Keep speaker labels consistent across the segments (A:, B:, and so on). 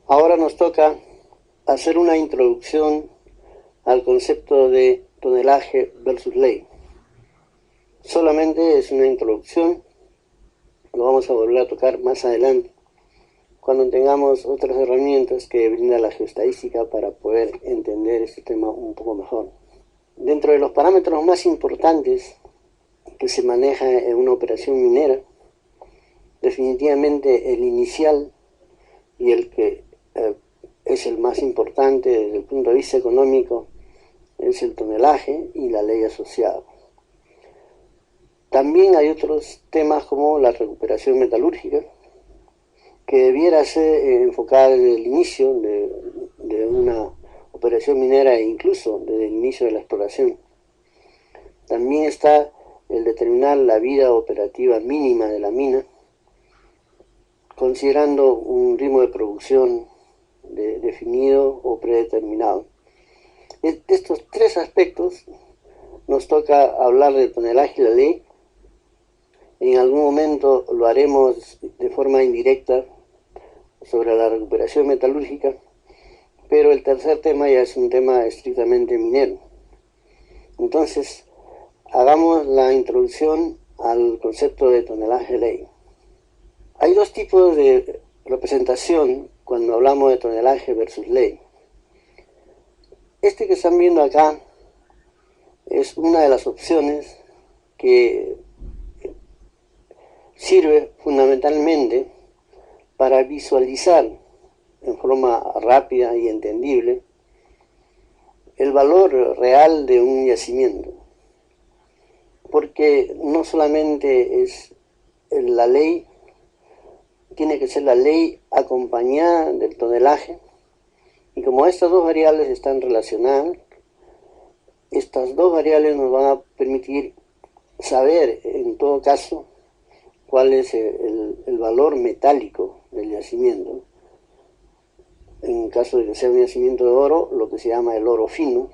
A: Ahora nos toca hacer una introducción al concepto de tonelaje versus ley. Solamente es una introducción, lo vamos a volver a tocar más adelante, cuando tengamos otras herramientas que brinda la geoestadística para poder entender este tema un poco mejor. Dentro de los parámetros más importantes que se maneja en una operación minera, definitivamente el inicial y el que es el más importante desde el punto de vista económico es el tonelaje y la ley asociada. También hay otros temas como la recuperación metalúrgica, que debiera ser enfocada desde el inicio de una operación minera e incluso desde el inicio de la exploración. También está el determinar la vida operativa mínima de la mina, considerando un ritmo de producción definido o predeterminado. De estos tres aspectos nos toca hablar de tonelaje y la ley. En algún momento lo haremos de forma indirecta sobre la recuperación metalúrgica, pero el tercer tema ya es un tema estrictamente minero. Entonces, hagamos la introducción al concepto de tonelaje-ley. Hay dos tipos de representación cuando hablamos de tonelaje versus ley. Este que están viendo acá es una de las opciones que sirve fundamentalmente para visualizar en forma rápida y entendible el valor real de un yacimiento, porque no solamente es la ley, tiene que ser la ley acompañada del tonelaje, y como estas dos variables están relacionadas, estas dos variables nos van a permitir saber en todo caso cuál es el valor metálico del yacimiento. En caso de que sea un yacimiento de oro, lo que se llama el oro fino.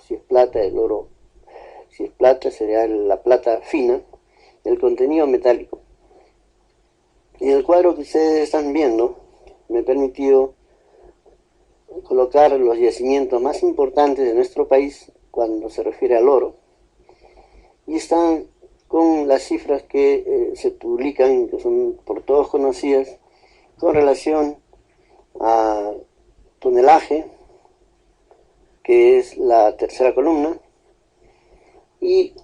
A: Si es plata, el oro, si es plata sería la plata fina, el contenido metálico. En el cuadro que ustedes están viendo, me he permitido colocar los yacimientos más importantes de nuestro país cuando se refiere al oro, y están con las cifras que se publican, que son por todos conocidas, con relación a tonelaje, que es la tercera columna, y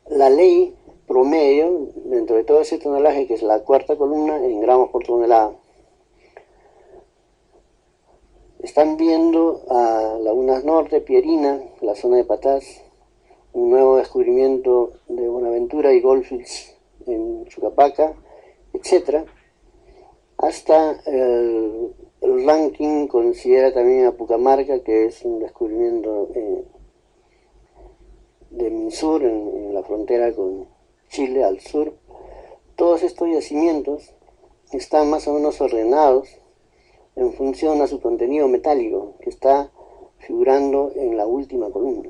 A: la ley promedio dentro de todo ese tonelaje, que es la cuarta columna, en gramos por tonelada. Están viendo a Lagunas Norte, Pierina, la zona de Patás, un nuevo descubrimiento de Buenaventura y Goldfields en Chucapaca, etc. Hasta el ranking considera también a Pucamarca, que es un descubrimiento de Minsur, en la frontera con Chile al sur. Todos estos yacimientos están más o menos ordenados en función a su contenido metálico, que está figurando en la última columna.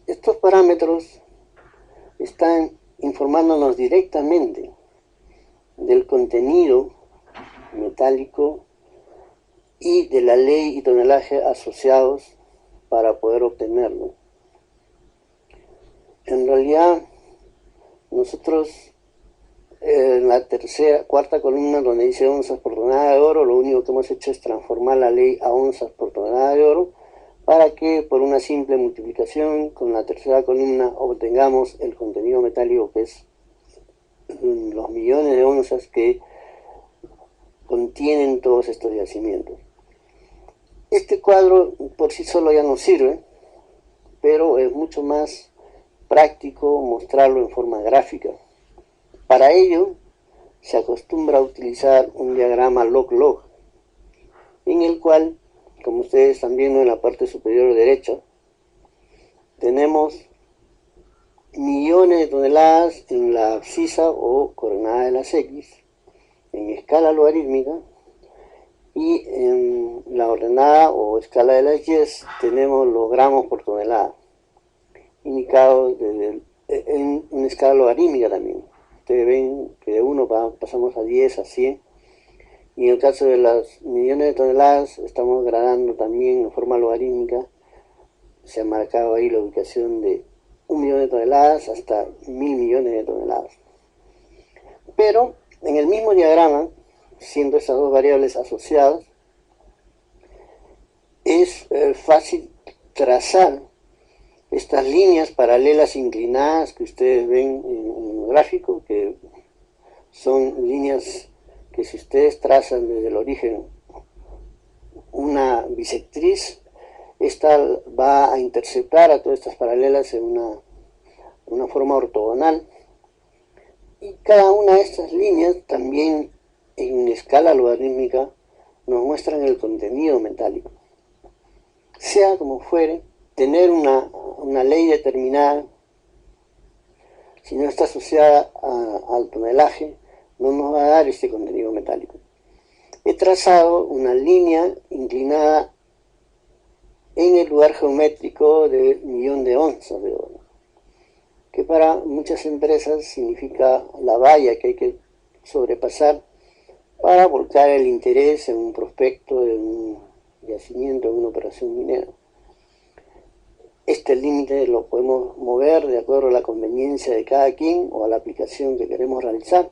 A: Estos parámetros están informándonos directamente del contenido metálico y de la ley y tonelaje asociados para poder obtenerlo. En realidad, nosotros en la cuarta columna donde dice onzas por tonelada de oro, lo único que hemos hecho es transformar la ley a onzas por tonelada de oro, para que por una simple multiplicación con la tercera columna obtengamos el contenido metálico, que es los millones de onzas que contienen todos estos yacimientos. Este cuadro por sí solo ya no sirve, pero es mucho más práctico mostrarlo en forma gráfica. Para ello se acostumbra a utilizar un diagrama log-log, en el cual, como ustedes están viendo en la parte superior derecha, tenemos millones de toneladas en la abscisa o coordenada de las X en escala logarítmica, y en la ordenada o escala de las Y tenemos los gramos por tonelada, indicados en una escala logarítmica también. Ustedes ven que de 1 pasamos a 10, a 100, Y en el caso de las millones de toneladas, estamos gradando también en forma logarítmica. Se ha marcado ahí la ubicación de 1 millón de toneladas hasta 1.000 millones de toneladas. Pero en el mismo diagrama, siendo estas dos variables asociadas, es fácil trazar estas líneas paralelas inclinadas que ustedes ven en el gráfico, que son líneas que si ustedes trazan desde el origen una bisectriz, esta va a interceptar a todas estas paralelas en una forma ortogonal. Y cada una de estas líneas también en escala logarítmica nos muestran el contenido metálico. Sea como fuere, tener una ley determinada, si no está asociada al tonelaje, no nos va a dar este contenido metálico. He trazado una línea inclinada en el lugar geométrico de 1.000.000 de onzas de oro, que para muchas empresas significa la valla que hay que sobrepasar para volcar el interés en un prospecto, en un yacimiento, en una operación minera. Este límite lo podemos mover de acuerdo a la conveniencia de cada quien o a la aplicación que queremos realizar.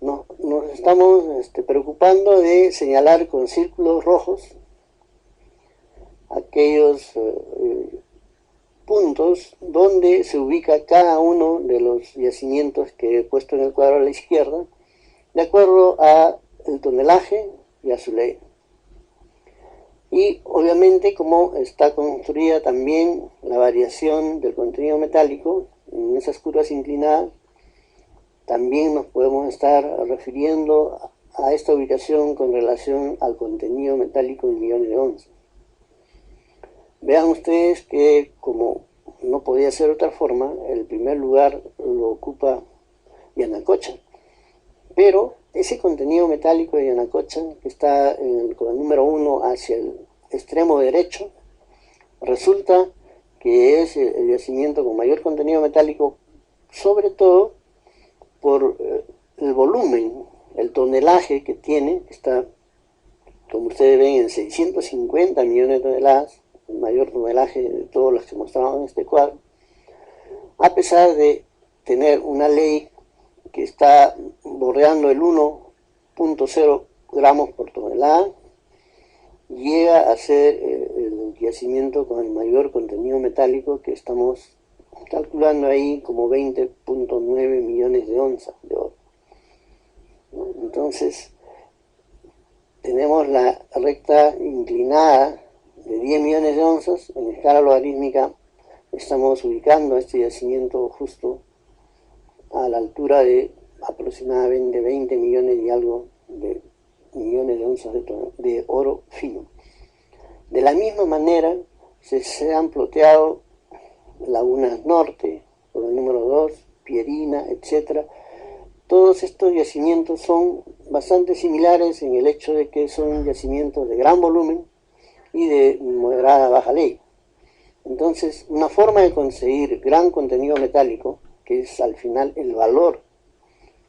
A: Nos estamos preocupando de señalar con círculos rojos aquellos puntos donde se ubica cada uno de los yacimientos que he puesto en el cuadro a la izquierda, de acuerdo al tonelaje y a su ley. Y obviamente como está construida también la variación del contenido metálico en esas curvas inclinadas, también nos podemos estar refiriendo a esta ubicación con relación al contenido metálico en millones de onzas. Vean ustedes que, como no podía ser de otra forma, el primer lugar lo ocupa Yanacocha. Pero ese contenido metálico de Yanacocha, que está con el número 1 hacia el extremo derecho, resulta que es el yacimiento con mayor contenido metálico, sobre todo por el volumen, el tonelaje que tiene, que está, como ustedes ven, en 650 millones de toneladas, el mayor tonelaje de todos los que mostramos en este cuadro, a pesar de tener una ley que está bordeando el 1.0 gramos por tonelada, llega a ser el yacimiento con el mayor contenido metálico, que estamos calculando ahí como 20.9 millones de onzas de oro. Entonces, tenemos la recta inclinada de 10 millones de onzas. En escala logarítmica estamos ubicando este yacimiento justo a la altura de aproximadamente 20 millones y algo de millones de onzas de oro fino. De la misma manera se han ploteado Lagunas Norte, por el número 2, Pierina, etc. Todos estos yacimientos son bastante similares en el hecho de que son yacimientos de gran volumen y de moderada baja ley. Entonces, una forma de conseguir gran contenido metálico, que es al final el valor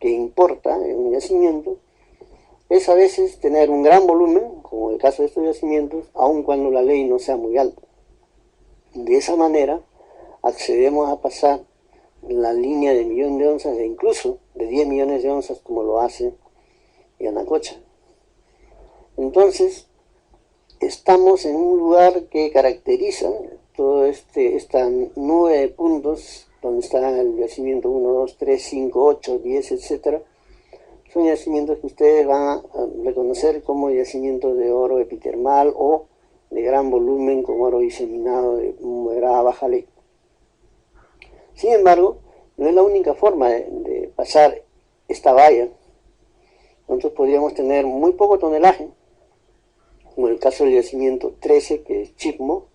A: que importa en un yacimiento, es a veces tener un gran volumen, como el caso de estos yacimientos, aun cuando la ley no sea muy alta. De esa manera accedemos a pasar la línea de 1.000.000 de onzas e incluso de 10 millones de onzas, como lo hace Yanacocha. Entonces, estamos en un lugar que caracteriza todo esta nube de puntos, donde está el yacimiento 1, 2, 3, 5, 8, 10, etc. Son yacimientos que ustedes van a reconocer como yacimientos de oro epitermal o de gran volumen con oro diseminado de moderada baja ley. Sin embargo, no es la única forma de pasar esta valla. Nosotros podríamos tener muy poco tonelaje, como el caso del yacimiento 13, que es Chipmo,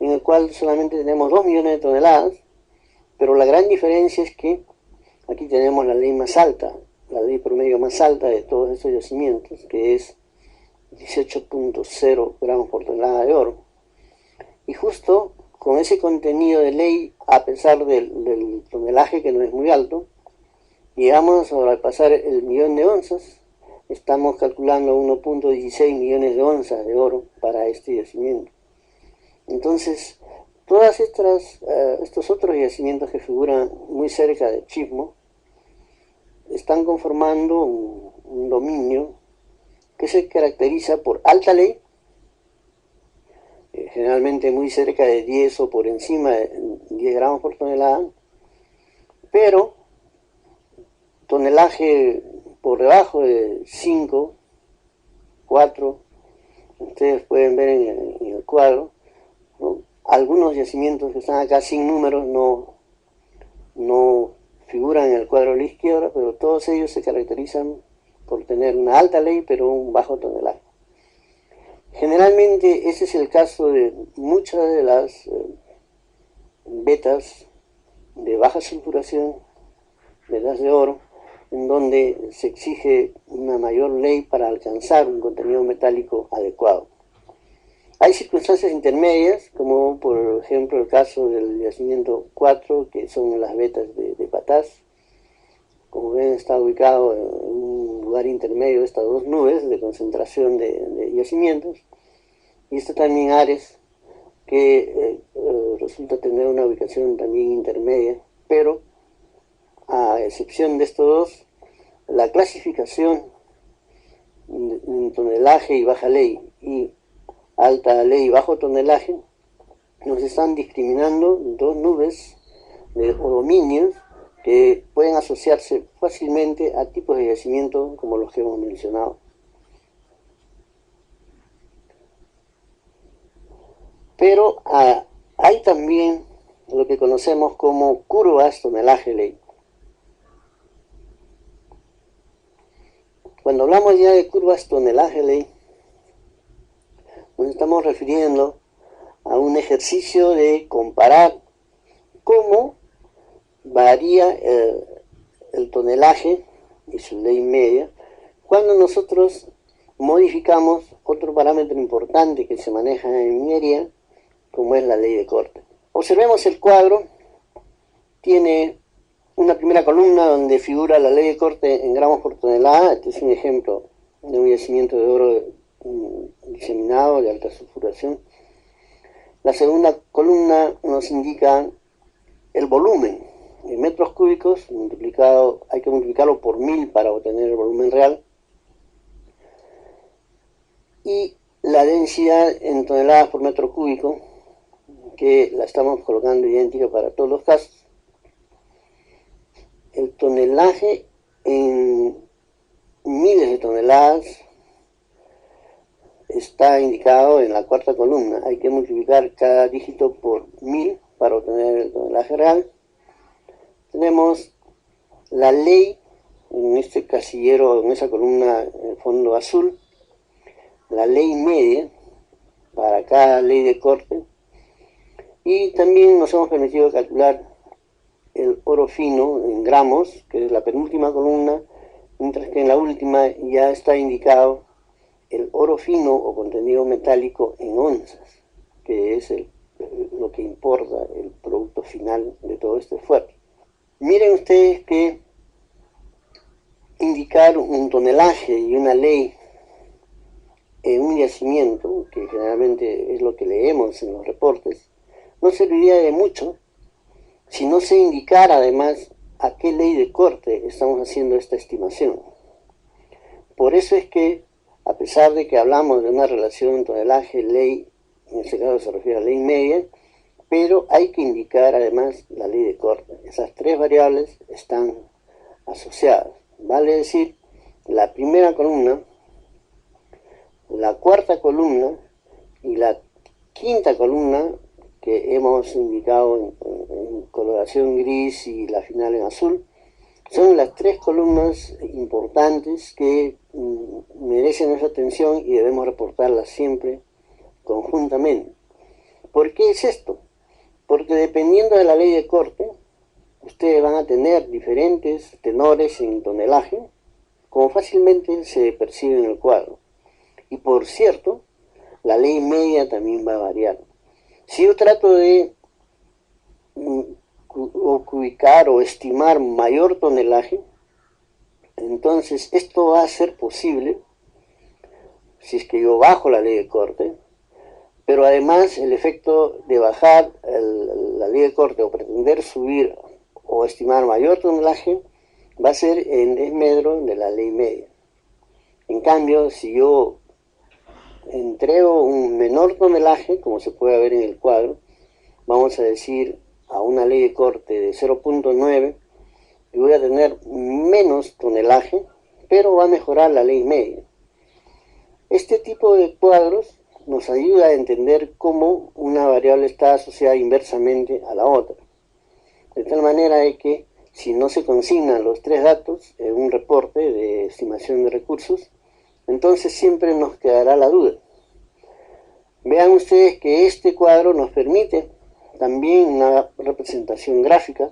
A: en el cual solamente tenemos 2 millones de toneladas, pero la gran diferencia es que aquí tenemos la ley más alta, la ley promedio más alta de todos estos yacimientos, que es 18.0 gramos por tonelada de oro. Y justo con ese contenido de ley, a pesar del tonelaje que no es muy alto, llegamos a sobrepasar el 1.000.000 de onzas, estamos calculando 1.16 millones de onzas de oro para este yacimiento. Entonces, todas estos otros yacimientos que figuran muy cerca de Chimbo están conformando un dominio que se caracteriza por alta ley, generalmente muy cerca de 10 o por encima de 10 gramos por tonelada, pero tonelaje por debajo de 5, 4, ustedes pueden ver en el cuadro, ¿no? Algunos yacimientos que están acá sin números no figuran en el cuadro a la izquierda, pero todos ellos se caracterizan por tener una alta ley pero un bajo tonelaje. Generalmente ese es el caso de muchas de las vetas de baja sulfuración, vetas de oro, en donde se exige una mayor ley para alcanzar un contenido metálico adecuado. Hay circunstancias intermedias, como por ejemplo el caso del yacimiento 4, que son las vetas de Patás. Como ven, está ubicado en un lugar intermedio de estas dos nubes de concentración de yacimientos. Y está también Ares, que resulta tener una ubicación también intermedia, pero a excepción de estos dos, la clasificación en tonelaje y baja ley y alta ley y bajo tonelaje nos están discriminando dos nubes o dominios que pueden asociarse fácilmente a tipos de yacimiento como los que hemos mencionado. Pero hay también lo que conocemos como curvas tonelaje-ley. Cuando hablamos ya de curvas tonelaje-ley, nos estamos refiriendo a un ejercicio de comparar cómo varía el tonelaje y su ley media cuando nosotros modificamos otro parámetro importante que se maneja en minería, como es la ley de corte. Observemos el cuadro. Tiene una primera columna donde figura la ley de corte en gramos por tonelada. Este es un ejemplo de un yacimiento de oro diseminado de alta sulfuración. La segunda columna nos indica el volumen en metros cúbicos multiplicado, hay que multiplicarlo por 1000 para obtener el volumen real, y la densidad en toneladas por metro cúbico, que la estamos colocando idéntica para todos los casos. El tonelaje en miles de toneladas está indicado en la cuarta columna. Hay que multiplicar cada dígito por 1000 para obtener el tonelaje real. Tenemos la ley en este casillero, en esa columna en fondo azul, la ley media para cada ley de corte, y también nos hemos permitido calcular el oro fino en gramos, que es la penúltima columna, mientras que en la última ya está indicado el oro fino o contenido metálico en onzas, que es lo que importa el producto final de todo este esfuerzo. Miren ustedes que indicar un tonelaje y una ley en un yacimiento, que generalmente es lo que leemos en los reportes, no serviría de mucho si no se indicara además a qué ley de corte estamos haciendo esta estimación. Por eso es que, a pesar de que hablamos de una relación tonelaje-ley, en este caso se refiere a ley media, pero hay que indicar además la ley de corte. Esas tres variables están asociadas. Vale decir, la primera columna, la cuarta columna y la quinta columna, que hemos indicado en coloración gris y la final en azul, son las tres columnas importantes que merecen nuestra atención y debemos reportarlas siempre conjuntamente. ¿Por qué es esto? Porque dependiendo de la ley de corte, ustedes van a tener diferentes tenores en tonelaje, como fácilmente se percibe en el cuadro. Y por cierto, la ley media también va a variar. Si yo trato de ubicar o estimar mayor tonelaje, Entonces, esto va a ser posible si es que yo bajo la ley de corte, pero además el efecto de bajar la ley de corte o pretender subir o estimar mayor tonelaje va a ser en desmedro de la ley media. En cambio, si yo entrego un menor tonelaje, como se puede ver en el cuadro, vamos a decir a una ley de corte de 0.9, y voy a tener menos tonelaje, pero va a mejorar la ley media. Este tipo de cuadros nos ayuda a entender cómo una variable está asociada inversamente a la otra. De tal manera de que si no se consignan los tres datos en un reporte de estimación de recursos, entonces siempre nos quedará la duda. Vean ustedes que este cuadro nos permite también una representación gráfica,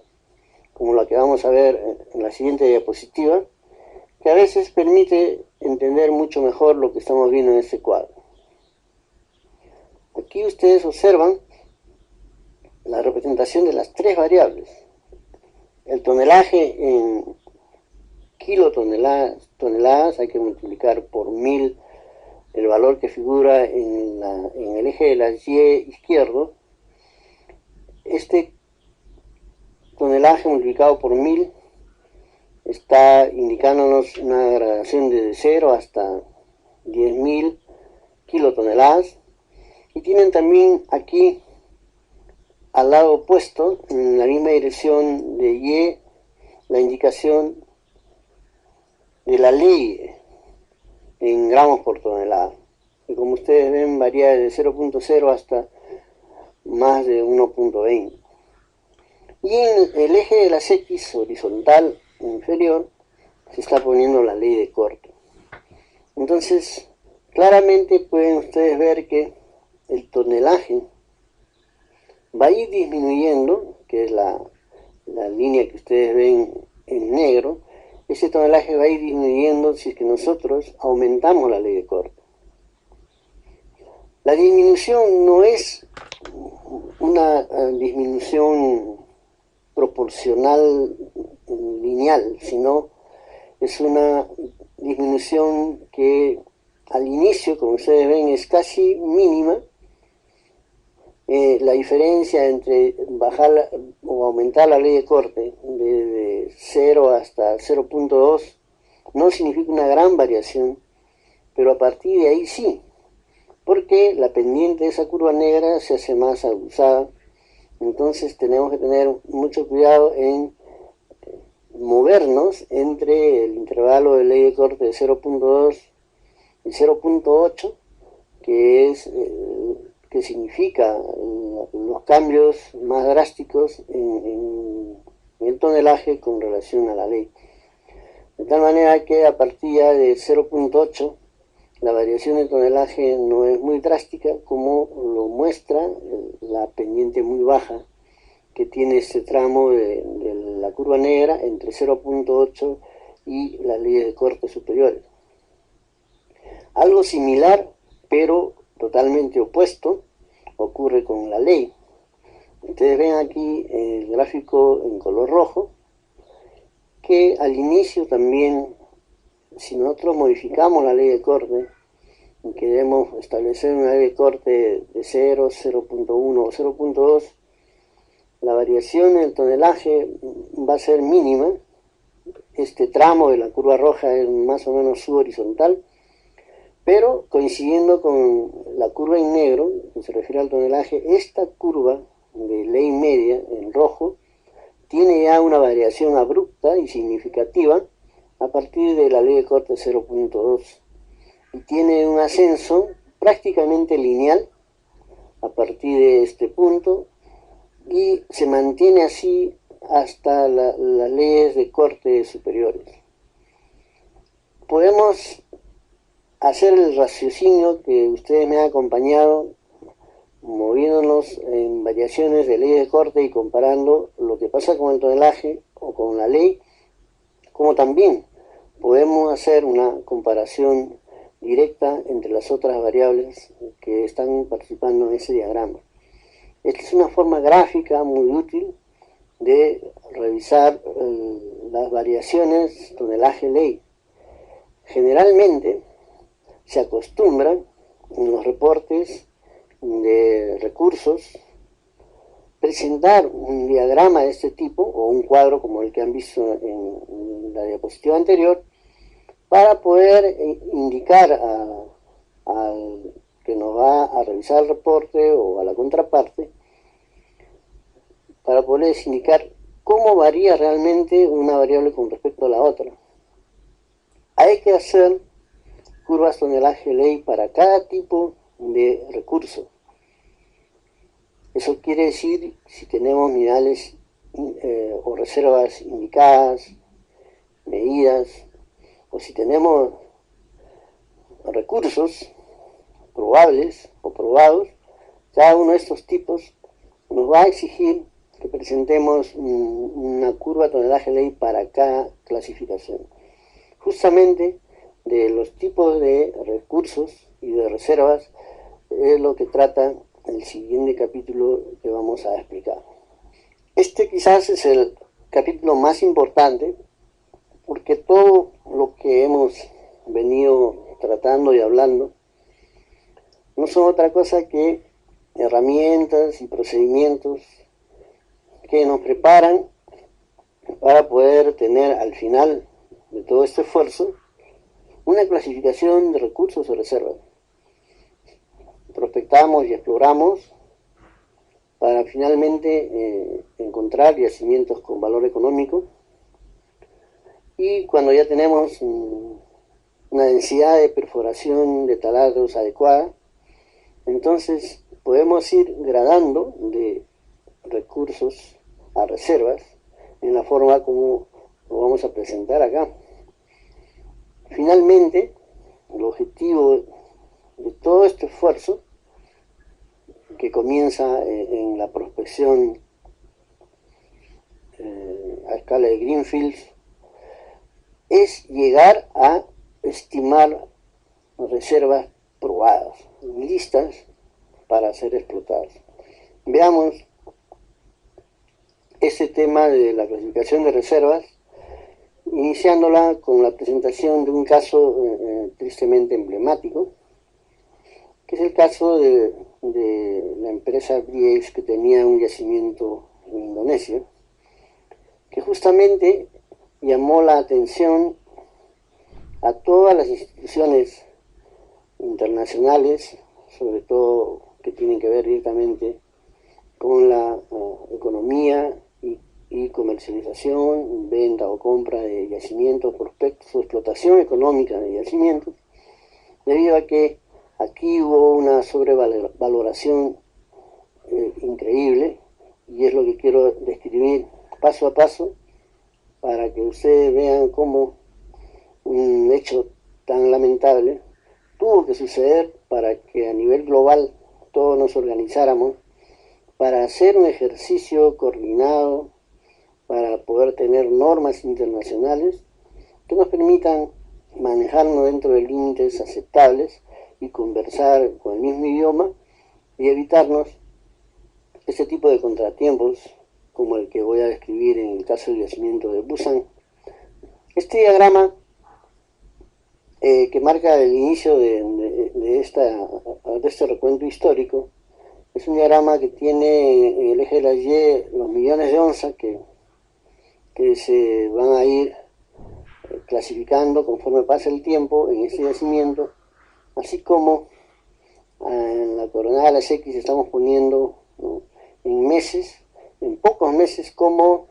A: como la que vamos a ver en la siguiente diapositiva, que a veces permite entender mucho mejor lo que estamos viendo en este cuadro. Aquí ustedes observan la representación de las tres variables. El tonelaje en kilotoneladas hay que multiplicar por 1000 el valor que figura en el eje de la Y izquierdo. Este tonelaje multiplicado por 1000 está indicándonos una gradación desde 0 hasta 10.000 kilotoneladas. Y tienen también aquí al lado opuesto, en la misma dirección de Y, la indicación de la ley en gramos por tonelada, que como ustedes ven varía desde 0.0 hasta más de 1.20. Y en el eje de las X horizontal inferior se está poniendo la ley de corte. Entonces, claramente pueden ustedes ver que el tonelaje va a ir disminuyendo, que es la línea que ustedes ven en negro. Ese tonelaje va a ir disminuyendo si es que nosotros aumentamos la ley de corte. La disminución no es una disminución proporcional lineal, sino es una disminución que al inicio, como ustedes ven, es casi mínima. La diferencia entre bajar o aumentar la ley de corte de 0 hasta 0.2 no significa una gran variación, pero a partir de ahí sí, porque la pendiente de esa curva negra se hace más aguzada. Entonces tenemos que tener mucho cuidado en movernos entre el intervalo de ley de corte de 0.2 y 0.8, que significa los cambios más drásticos en el tonelaje con relación a la ley. De tal manera que a partir de 0.8 la variación de tonelaje no es muy drástica, como lo muestra la pendiente muy baja que tiene este tramo de la curva negra entre 0.8 y las leyes de corte superiores. Algo similar, pero totalmente opuesto, ocurre con la ley. Ustedes ven aquí el gráfico en color rojo, que al inicio también, si nosotros modificamos la ley de corte y queremos establecer una ley de corte de 0, 0.1 o 0.2, la variación en el tonelaje va a ser mínima. Este tramo de la curva roja es más o menos subhorizontal, pero coincidiendo con la curva en negro, que se refiere al tonelaje, esta curva de ley media en rojo tiene ya una variación abrupta y significativa a partir de la ley de corte 0.2 y tiene un ascenso prácticamente lineal a partir de este punto y se mantiene así hasta las leyes de corte superiores. Podemos hacer el raciocinio que ustedes me han acompañado, moviéndonos en variaciones de leyes de corte y comparando lo que pasa con el tonelaje o con la ley, como también podemos hacer una comparación directa entre las otras variables que están participando en ese diagrama. Esta es una forma gráfica muy útil de revisar las variaciones tonelaje-ley. Generalmente se acostumbra en los reportes de recursos presentar un diagrama de este tipo o un cuadro como el que han visto en la diapositiva anterior para poder indicar al que nos va a revisar el reporte o a la contraparte, para poderles indicar cómo varía realmente una variable con respecto a la otra. Hay que hacer curvas tonelaje-ley para cada tipo de recurso. Eso quiere decir si tenemos minerales o reservas indicadas, medidas, o si tenemos recursos probables o probados. Cada uno de estos tipos nos va a exigir que presentemos una curva tonelaje-ley para cada clasificación. Justamente de los tipos de recursos y de reservas es lo que trata el siguiente capítulo que vamos a explicar. Este quizás es el capítulo más importante porque todo lo que hemos venido tratando y hablando no son otra cosa que herramientas y procedimientos que nos preparan para poder tener al final de todo este esfuerzo una clasificación de recursos o reservas. Prospectamos y exploramos para finalmente encontrar yacimientos con valor económico, y cuando ya tenemos una densidad de perforación de taladros adecuada, entonces podemos ir gradando de recursos a reservas en la forma como lo vamos a presentar acá. Finalmente, el objetivo de todo este esfuerzo que comienza en la prospección a escala de Greenfields es llegar a estimar reservas probadas, listas para ser explotadas. Veamos ese tema de la clasificación de reservas, iniciándola con la presentación de un caso tristemente emblemático, que es el caso de la empresa Briex, que tenía un yacimiento en Indonesia, que justamente llamó la atención a todas las instituciones internacionales, sobre todo que tienen que ver directamente con la economía y comercialización, venta o compra de yacimientos, prospectos o explotación económica de yacimientos, debido a que aquí hubo una sobrevaloración increíble, y es lo que quiero describir paso a paso para que ustedes vean cómo un hecho tan lamentable tuvo que suceder para que a nivel global todos nos organizáramos para hacer un ejercicio coordinado, para poder tener normas internacionales que nos permitan manejarnos dentro de límites aceptables y conversar con el mismo idioma y evitarnos este tipo de contratiempos como el que voy a describir en el caso del yacimiento de Busan. Este diagrama que marca el inicio de este recuento histórico es un diagrama que tiene en el eje de la Y los millones de onzas que se van a ir clasificando conforme pasa el tiempo en este yacimiento, así como en la coordenada de las X estamos poniendo, ¿no?, en meses, en pocos meses, cómo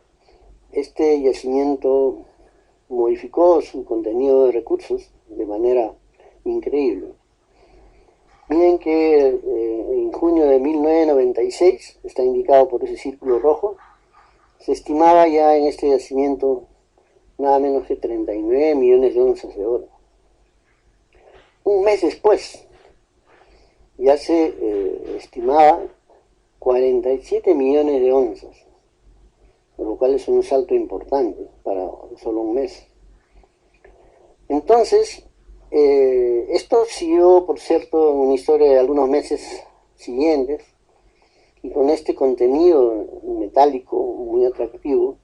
A: este yacimiento modificó su contenido de recursos de manera increíble. Miren que en junio de 1996, está indicado por ese círculo rojo, se estimaba ya en este yacimiento nada menos que 39 millones de onzas de oro. Un mes después ya se estimaba 47 millones de onzas, por lo cual es un salto importante para solo un mes. Entonces, esto siguió, por cierto, en una historia de algunos meses siguientes, y con este contenido metálico muy atractivo,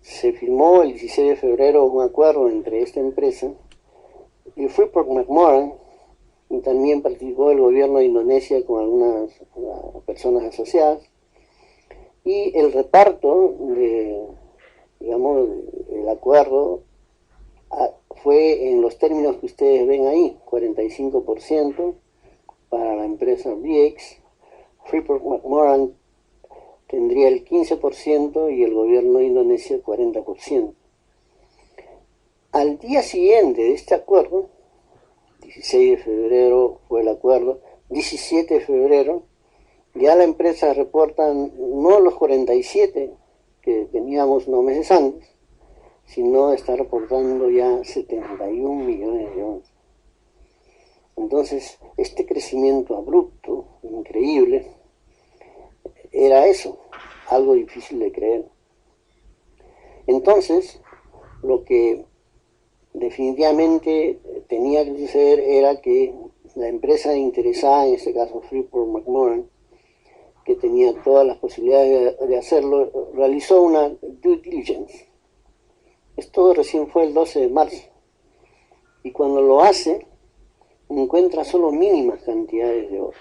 A: se firmó el 16 de febrero un acuerdo entre esta empresa y Freeport-McMoRan, y también participó el gobierno de Indonesia con algunas personas asociadas, y el reparto digamos, el acuerdo fue en los términos que ustedes ven ahí: 45% para la empresa BX, Freeport-McMoRan tendría el 15% y el gobierno de Indonesia el 40%. Al día siguiente de este acuerdo, 16 de febrero fue el acuerdo, 17 de febrero, ya la empresa reporta no los 47 que teníamos unos meses antes, sino está reportando ya 71 millones de onzas. Entonces, este crecimiento abrupto, increíble, era eso, algo difícil de creer. Entonces, lo que definitivamente tenía que suceder era que la empresa interesada, en este caso Freeport-McMoRan, que tenía todas las posibilidades de hacerlo, realizó una due diligence. Esto recién fue el 12 de marzo. Y cuando lo hace, encuentra solo mínimas cantidades de oro.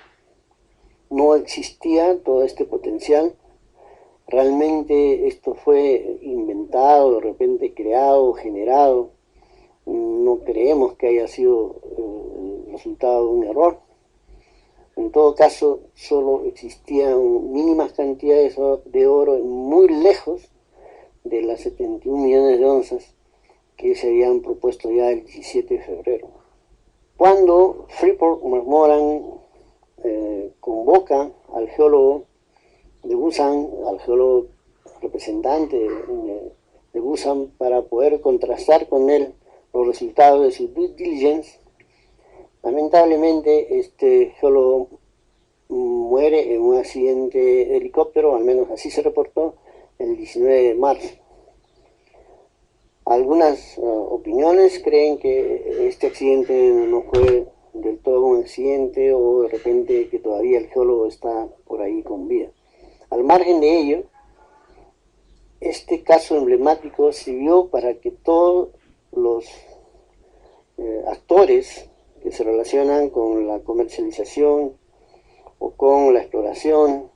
A: No existía todo este potencial. Realmente esto fue inventado, de repente creado, generado. No creemos que haya sido el resultado de un error. En todo caso, solo existían mínimas cantidades de oro muy lejos de las 71 millones de onzas que se habían propuesto ya el 17 de febrero. Cuando Freeport-McMoRan convoca al geólogo de Busan, al geólogo representante de Busan, para poder contrastar con él los resultados de su due diligence, lamentablemente este geólogo muere en un accidente de helicóptero, al menos así se reportó, el 19 de marzo. Algunas opiniones creen que este accidente no fue del todo un accidente, o de repente que todavía el geólogo está por ahí con vida. Al margen de ello, este caso emblemático sirvió para que todos los actores que se relacionan con la comercialización o con la exploración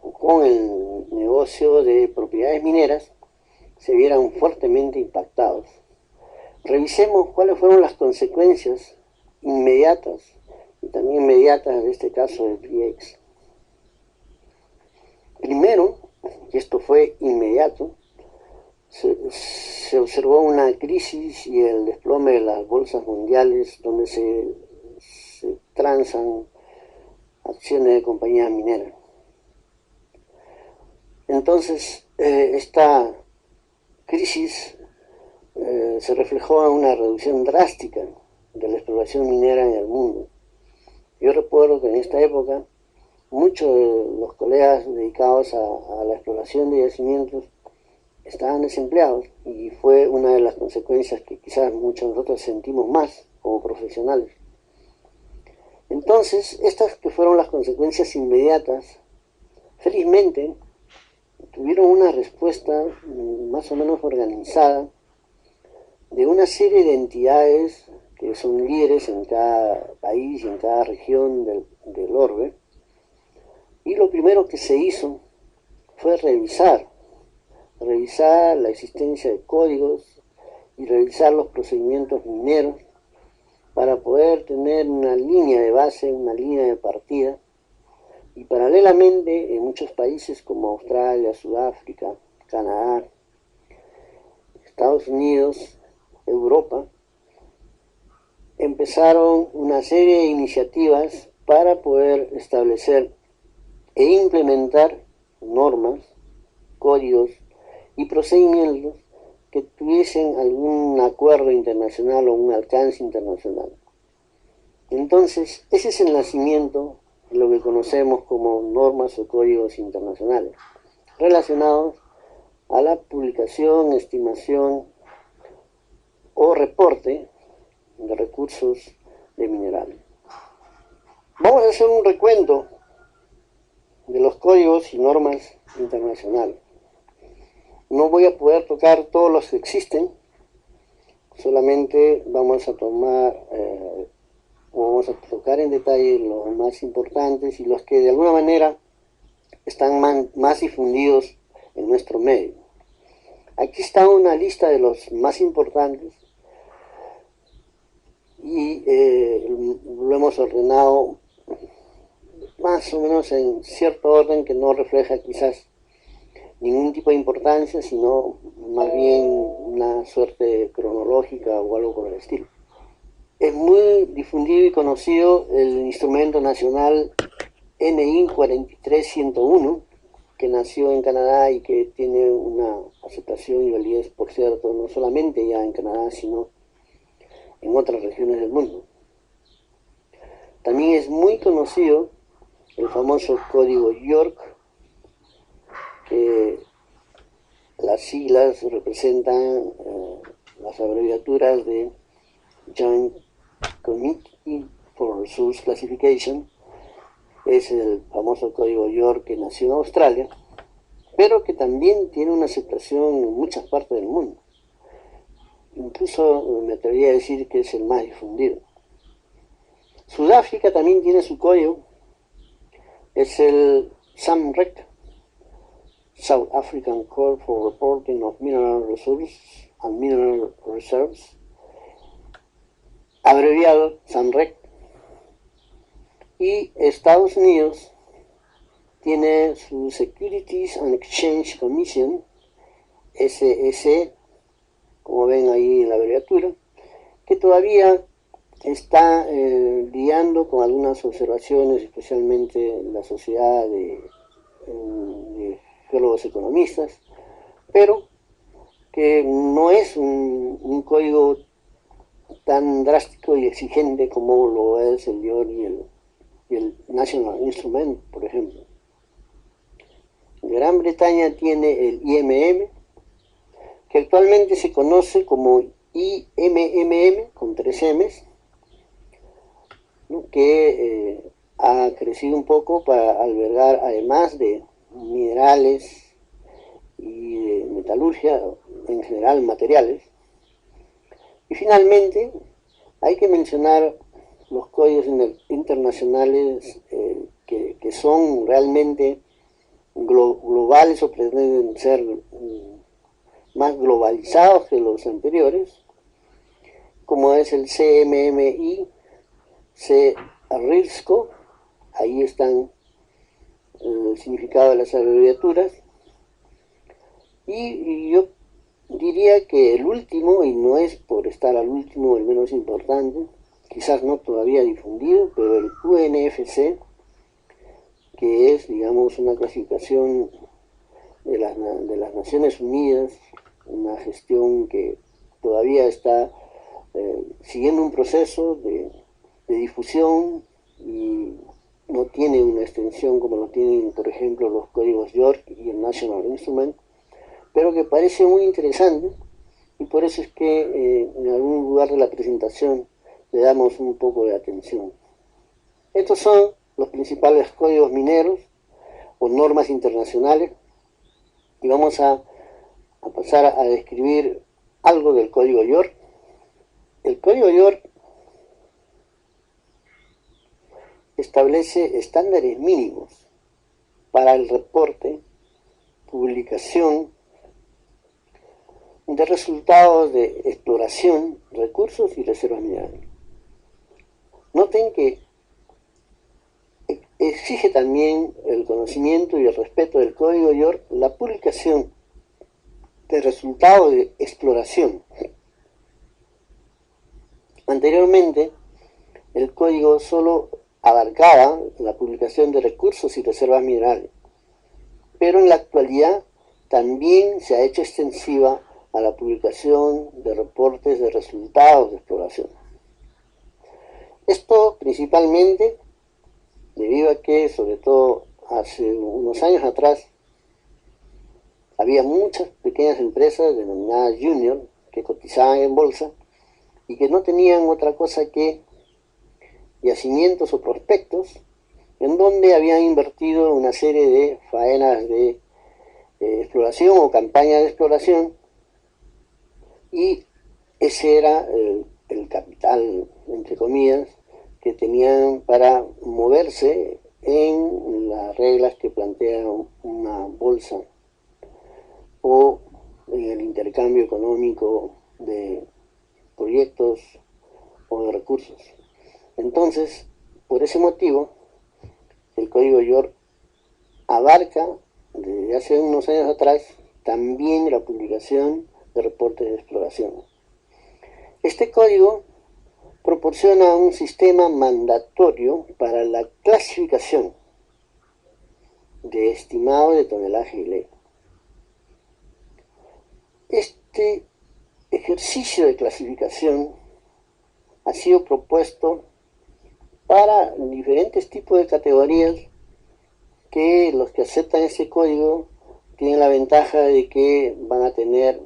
A: o con el negocio de propiedades mineras se vieran fuertemente impactados. Revisemos cuáles fueron las consecuencias inmediatas y también inmediatas de este caso de PX. Primero, y esto fue inmediato, se observó una crisis y el desplome de las bolsas mundiales, donde se transan acciones de compañías mineras. Entonces, esta crisis se reflejó en una reducción drástica de la exploración minera en el mundo. Yo recuerdo que en esta época muchos de los colegas dedicados a la exploración de yacimientos estaban desempleados, y fue una de las consecuencias que quizás muchos de nosotros sentimos más como profesionales. Entonces, estas que fueron las consecuencias inmediatas, felizmente tuvieron una respuesta más o menos organizada de una serie de entidades que son líderes en cada país y en cada región del orbe. Y lo primero que se hizo fue revisar la existencia de códigos y revisar los procedimientos mineros para poder tener una línea de base, una línea de partida. Y paralelamente, en muchos países como Australia, Sudáfrica, Canadá, Estados Unidos, Europa, empezaron una serie de iniciativas para poder establecer e implementar normas, códigos y procedimientos que tuviesen algún acuerdo internacional o un alcance internacional. Entonces, ese es el nacimiento de lo que conocemos como normas o códigos internacionales, relacionados a la publicación, estimación o reporte de recursos de minerales. Vamos a hacer un recuento de los códigos y normas internacionales. No voy a poder tocar todos los que existen, solamente vamos a tocar en detalle los más importantes y los que de alguna manera están más difundidos en nuestro medio. Aquí está una lista de los más importantes y lo hemos ordenado más o menos en cierto orden que no refleja quizás ningún tipo de importancia, sino más bien una suerte cronológica o algo por el estilo. Es muy difundido y conocido el instrumento nacional NI 43101, que nació en Canadá y que tiene una aceptación y validez, por cierto, no solamente ya en Canadá, sino en otras regiones del mundo. También es muy conocido el famoso código York, que las siglas representan las abreviaturas de Joint Committee for Resource Classification. Es el famoso código York que nació en Australia, pero que también tiene una aceptación en muchas partes del mundo. Incluso me atrevería a decir que es el más difundido. Sudáfrica también tiene su código, es el SAMREC, South African Code for Reporting of Mineral Resources and Mineral Reserves, abreviado SAMREC. Y Estados Unidos tiene su Securities and Exchange Commission, SEC, como ven ahí en la abreviatura, que todavía está lidiando con algunas observaciones, especialmente la sociedad de geólogos economistas, pero que no es un código tan drástico y exigente como lo es el YOR y el National Instrument, por ejemplo. Gran Bretaña tiene el IMM, que actualmente se conoce como IMMM, con 3 M's, ¿no? Que ha crecido un poco para albergar, además de minerales y de metalurgia, en general materiales. Y finalmente hay que mencionar los códigos internacionales que son realmente globales o pretenden ser más globalizados que los anteriores, como es el CMMI, CRISCO, ahí están el significado de las abreviaturas, y yo diría que el último, y no es por estar al último el menos importante, quizás no todavía difundido, pero el UNFC, que es, digamos, una clasificación de las Naciones Unidas, una gestión que todavía está siguiendo un proceso de difusión y no tiene una extensión como lo tienen, por ejemplo, los códigos York y el National Instrument, pero que parece muy interesante, y por eso es que en algún lugar de la presentación le damos un poco de atención. Estos son los principales códigos mineros o normas internacionales, y vamos a pasar a describir algo del código York. El código York establece estándares mínimos para el reporte, publicación de resultados de exploración, recursos y reservas minerales. Noten que exige también el conocimiento y el respeto del código York la publicación de resultados de exploración. Anteriormente, el código solo abarcaba la publicación de recursos y reservas minerales, pero en la actualidad también se ha hecho extensiva a la publicación de reportes de resultados de exploración. Esto principalmente debido a que, sobre todo hace unos años atrás, había muchas pequeñas empresas denominadas junior que cotizaban en bolsa y que no tenían otra cosa que yacimientos o prospectos en donde habían invertido una serie de faenas de exploración o campañas de exploración, y ese era el capital, entre comillas, que tenían para moverse en las reglas que plantea una bolsa o en el intercambio económico de proyectos o de recursos. Entonces, por ese motivo, el código York abarca desde hace unos años atrás también la publicación de reportes de exploración. Este código proporciona un sistema mandatorio para la clasificación de estimado de tonelaje y ley. Este ejercicio de clasificación ha sido propuesto para diferentes tipos de categorías que los que aceptan este código tienen la ventaja de que van a tener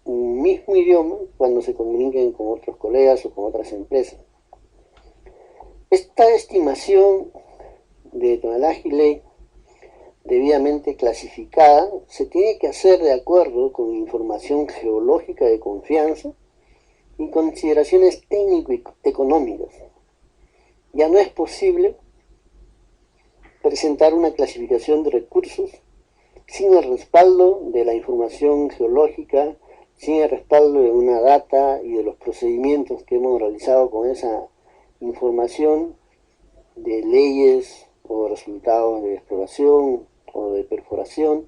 A: un mismo idioma cuando se comuniquen con otros colegas o con otras empresas. Esta estimación de tonelaje y ley debidamente clasificada se tiene que hacer de acuerdo con información geológica de confianza y consideraciones técnico-económicas. Ya no es posible presentar una clasificación de recursos sin el respaldo de la información geológica, sin el respaldo de una data y de los procedimientos que hemos realizado con esa información de leyes o resultados de exploración o de perforación,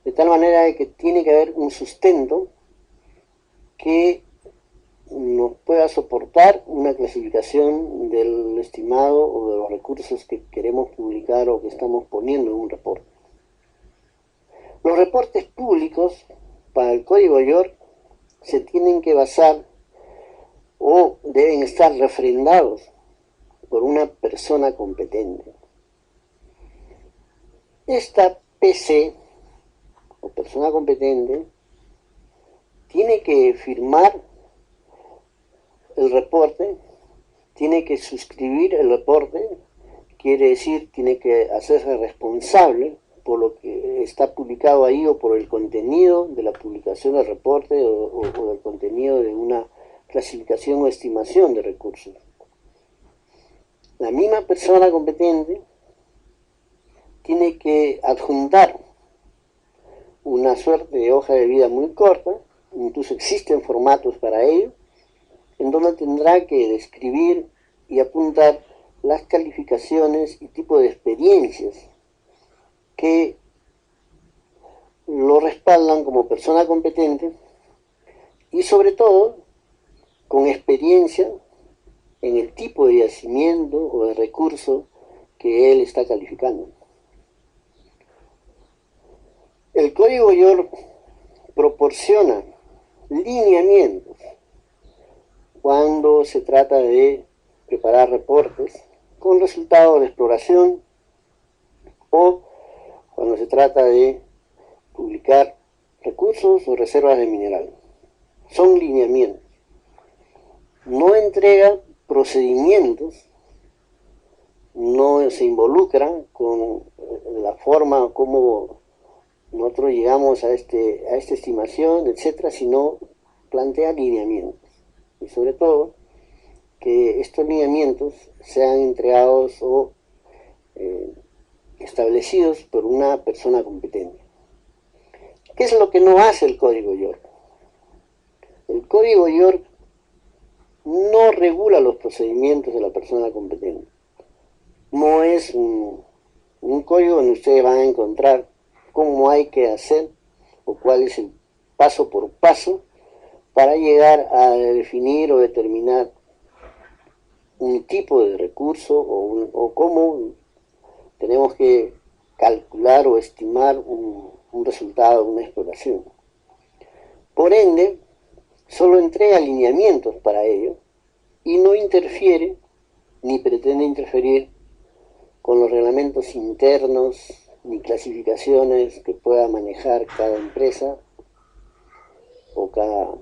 A: de tal manera que tiene que haber un sustento que nos pueda soportar una clasificación del estimado o de los recursos que queremos publicar o que estamos poniendo en un reporte. Los reportes públicos para el código York se tienen que basar o deben estar refrendados por una persona competente. Esta PC o persona competente tiene que firmar el reporte, tiene que suscribir el reporte, quiere decir, tiene que hacerse responsable por lo que está publicado ahí o por el contenido de la publicación del reporte o del contenido de una clasificación o estimación de recursos. La misma persona competente tiene que adjuntar una suerte de hoja de vida muy corta, incluso existen formatos para ello, en donde tendrá que describir y apuntar las calificaciones y tipo de experiencias que lo respaldan como persona competente y sobre todo con experiencia en el tipo de yacimiento o de recurso que él está calificando. El código York proporciona lineamientos cuando se trata de preparar reportes con resultados de exploración o cuando se trata de publicar recursos o reservas de mineral. Son lineamientos. No entrega procedimientos, no se involucra con la forma como nosotros llegamos a esta estimación, etcétera, sino plantea lineamientos. Y sobre todo, que estos lineamientos sean entregados o establecidos por una persona competente. ¿Qué es lo que no hace el código York? El código York no regula los procedimientos de la persona competente. No es un código donde ustedes van a encontrar cómo hay que hacer o cuál es el paso por paso para llegar a definir o determinar un tipo de recurso o cómo tenemos que calcular o estimar un resultado de una exploración. Por ende, solo entrega lineamientos para ello y no interfiere ni pretende interferir con los reglamentos internos ni clasificaciones que pueda manejar cada empresa o cada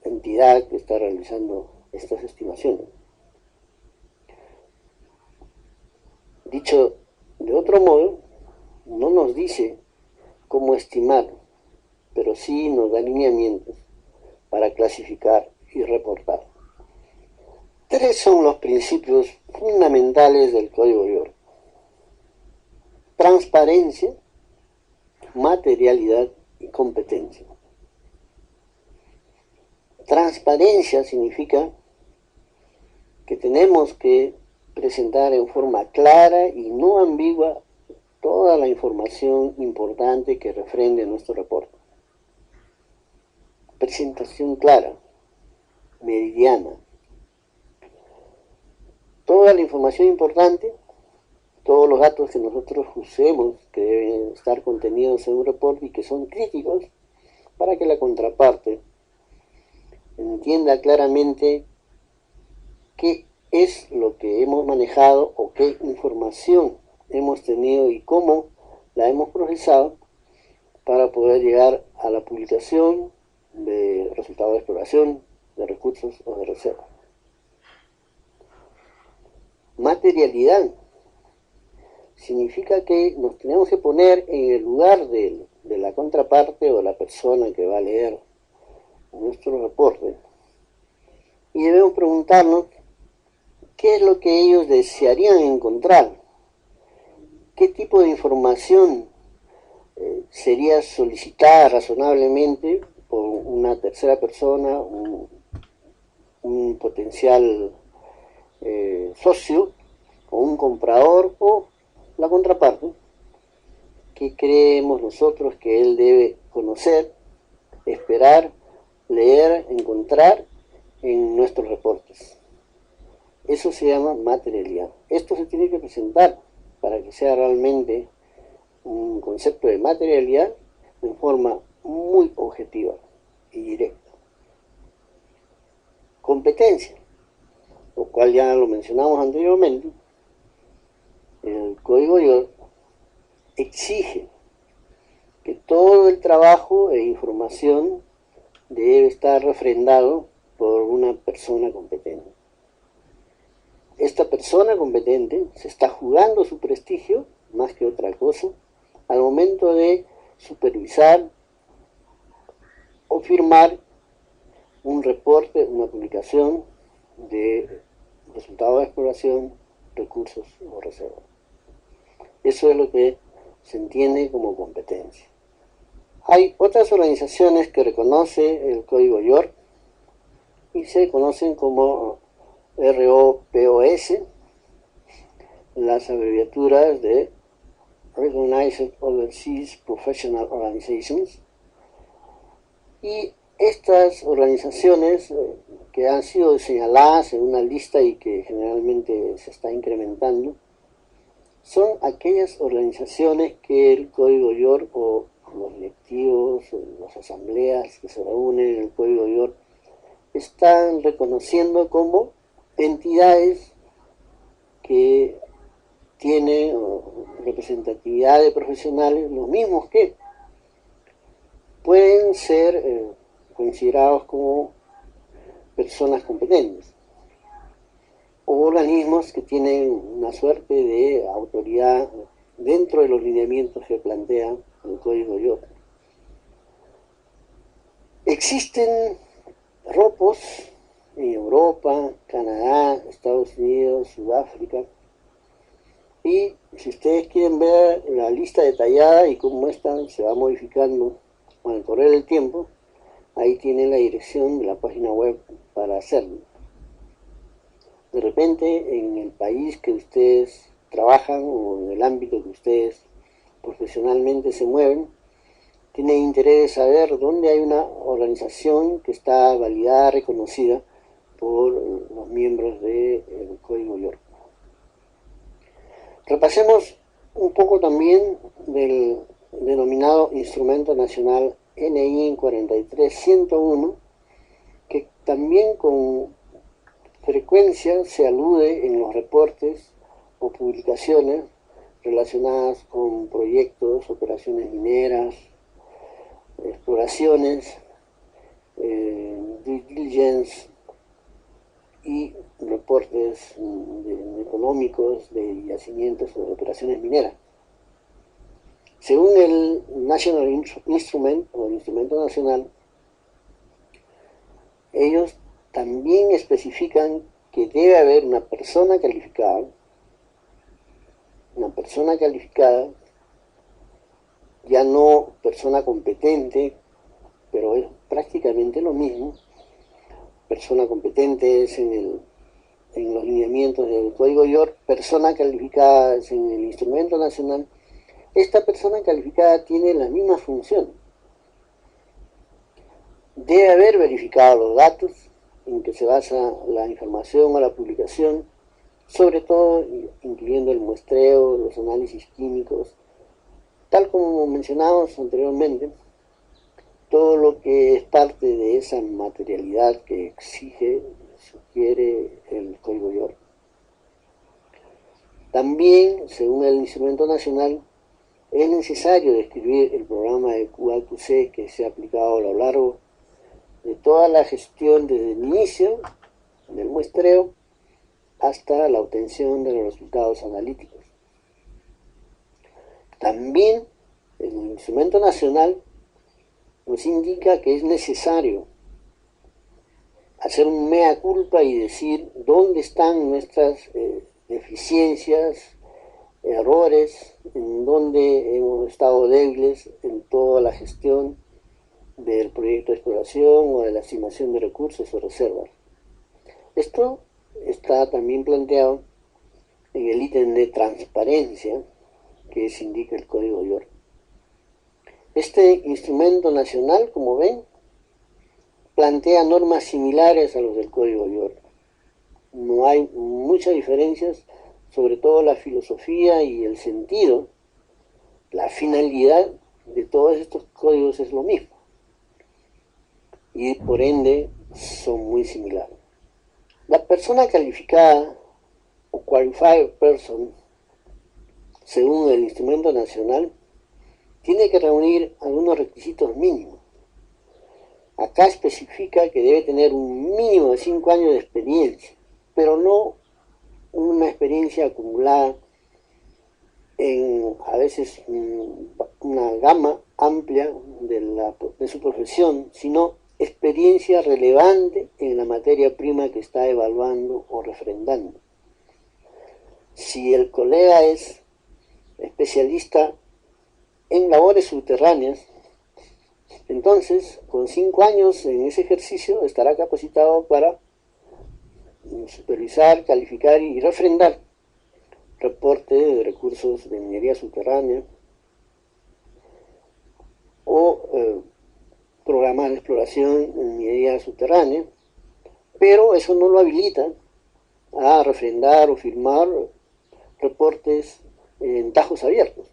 A: entidad que está realizando estas estimaciones. Dicho de otro modo, no nos dice cómo estimar, pero sí nos da lineamientos para clasificar y reportar. Tres son los principios fundamentales del Código York: transparencia, materialidad y competencia. Transparencia significa que tenemos que presentar en forma clara y no ambigua toda la información importante que refrende nuestro reporte. Presentación clara, meridiana. Toda la información importante, todos los datos que nosotros usemos que deben estar contenidos en un reporte y que son críticos para que la contraparte entienda claramente qué es lo que hemos manejado o qué información hemos tenido y cómo la hemos procesado para poder llegar a la publicación de resultados de exploración, de recursos o de reserva. Materialidad significa que nos tenemos que poner en el lugar de la contraparte o la persona que va a leer nuestro reporte y debemos preguntarnos qué es lo que ellos desearían encontrar, qué tipo de información sería solicitada razonablemente por una tercera persona, un potencial socio o un comprador o la contraparte, que creemos nosotros que él debe conocer, esperar, leer, encontrar en nuestros reportes. Eso se llama materialidad. Esto se tiene que presentar para que sea realmente un concepto de materialidad en forma muy objetiva y directa. Competencia, lo cual ya lo mencionamos anteriormente. El Código York exige que todo el trabajo e información debe estar refrendado por una persona competente. Esta persona competente se está jugando su prestigio más que otra cosa al momento de supervisar o firmar un reporte, una publicación de resultados de exploración, recursos o reservas. Eso es lo que se entiende como competencia. Hay otras organizaciones que reconoce el Código York y se conocen como ROPOS, las abreviaturas de Recognized Overseas Professional Organizations, y estas organizaciones que han sido señaladas en una lista y que generalmente se está incrementando, son aquellas organizaciones que el Código York o los directivos, las asambleas que se reúnen en el Código York están reconociendo como entidades que tienen representatividad de profesionales, los mismos que pueden ser considerados como personas competentes, o organismos que tienen una suerte de autoridad dentro de los lineamientos que plantea el Código York. Existen ROPOS en Europa, Canadá, Estados Unidos, Sudáfrica, y si ustedes quieren ver la lista detallada y cómo esta se va modificando con el correr del tiempo, ahí tienen la dirección de la página web para hacerlo. De repente, en el país que ustedes trabajan o en el ámbito que ustedes profesionalmente se mueven, tienen interés de saber dónde hay una organización que está validada, reconocida por los miembros del Código York. Repasemos un poco también del denominado Instrumento Nacional NI 43101, que también con frecuencia se alude en los reportes o publicaciones relacionadas con proyectos, operaciones mineras, exploraciones, due diligence y reportes económicos de yacimientos o de operaciones mineras. Según el National Instrument o el Instrumento Nacional, ellos también especifican que debe haber una persona calificada, ya no persona competente, pero es prácticamente lo mismo. Persona competente es en los lineamientos del Código York, persona calificada es en el Instrumento Nacional. Esta persona calificada tiene la misma función. Debe haber verificado los datos en que se basa la información o la publicación, sobre todo incluyendo el muestreo, los análisis químicos, tal como mencionamos anteriormente, todo lo que es parte de esa materialidad que exige, sugiere el Código York. También, según el Instrumento Nacional, es necesario describir el programa de QA/QC que se ha aplicado a lo largo de toda la gestión desde el inicio del muestreo hasta la obtención de los resultados analíticos. También el Instrumento Nacional nos indica que es necesario hacer un mea culpa y decir dónde están nuestras deficiencias, errores, en dónde hemos estado débiles en toda la gestión del proyecto de exploración o de la estimación de recursos o reservas. Esto está también planteado en el ítem de transparencia que se indica el Código York. Este instrumento nacional, como ven, plantea normas similares a los del Código York. No hay muchas diferencias, sobre todo la filosofía y el sentido, la finalidad de todos estos códigos es lo mismo. Y por ende son muy similares. La persona calificada o qualified person, según el Instrumento Nacional, tiene que reunir algunos requisitos mínimos. Acá especifica que debe tener un mínimo de 5 años de experiencia, pero no una experiencia acumulada en a veces una gama amplia de su profesión, sino experiencia relevante en la materia prima que está evaluando o refrendando. Si el colega es especialista en labores subterráneas, entonces con 5 años en ese ejercicio estará capacitado para supervisar, calificar y refrendar reportes de recursos de minería subterránea o programas de exploración en minería subterránea, pero eso no lo habilita a refrendar o firmar reportes en tajos abiertos,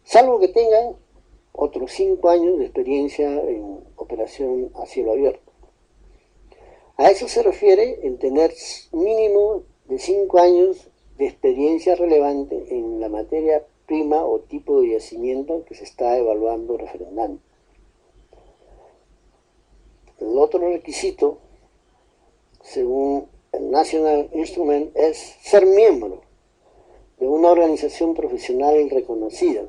A: salvo que tengan otros 5 años de experiencia en operación a cielo abierto. A eso se refiere en tener mínimo de 5 años de experiencia relevante en la materia prima o tipo de yacimiento que se está evaluando o refrendando. El otro requisito, según el National Instrument, es ser miembro de una organización profesional reconocida.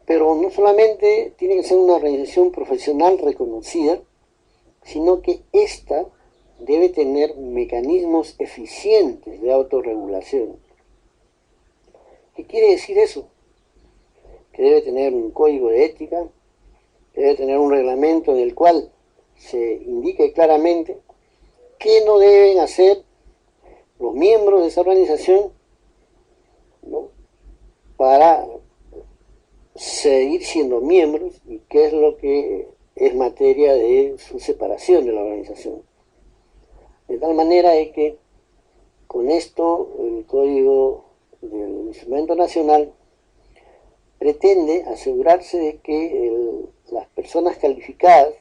A: Pero no solamente tiene que ser una organización profesional reconocida, sino que ésta debe tener mecanismos eficientes de autorregulación. ¿Qué quiere decir eso? Que debe tener un código de ética, que debe tener un reglamento en el cual se indique claramente qué no deben hacer los miembros de esa organización, ¿no?, para seguir siendo miembros y qué es lo que es materia de su separación de la organización. De tal manera de que con esto el Código del Instrumento Nacional pretende asegurarse de que las personas calificadas